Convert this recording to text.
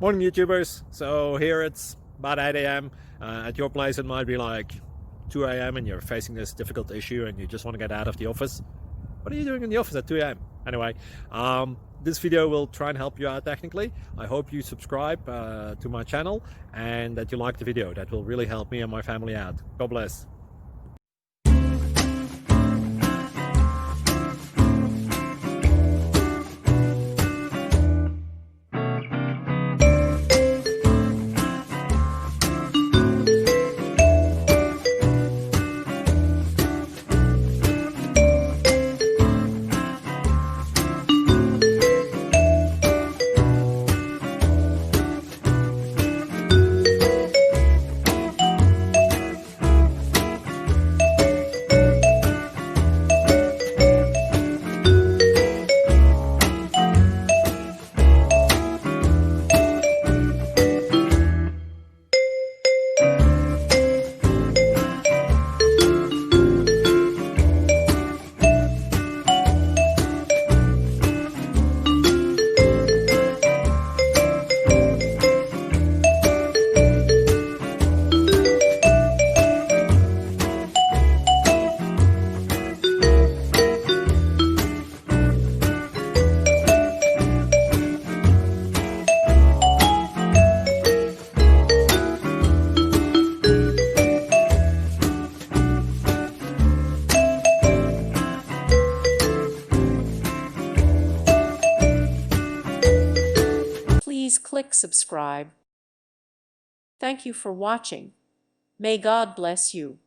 Morning YouTubers. So here it's about 8 a.m. At your place it might be like 2 a.m. and you're facing this difficult issue and you just want to get out of the office. What are you doing in the office at 2 a.m.? Anyway, this video will try and help you out technically. I hope you subscribe to my channel and that you like the video. That will really help me and my family out. God bless. Please click subscribe. Thank you for watching. May God bless you.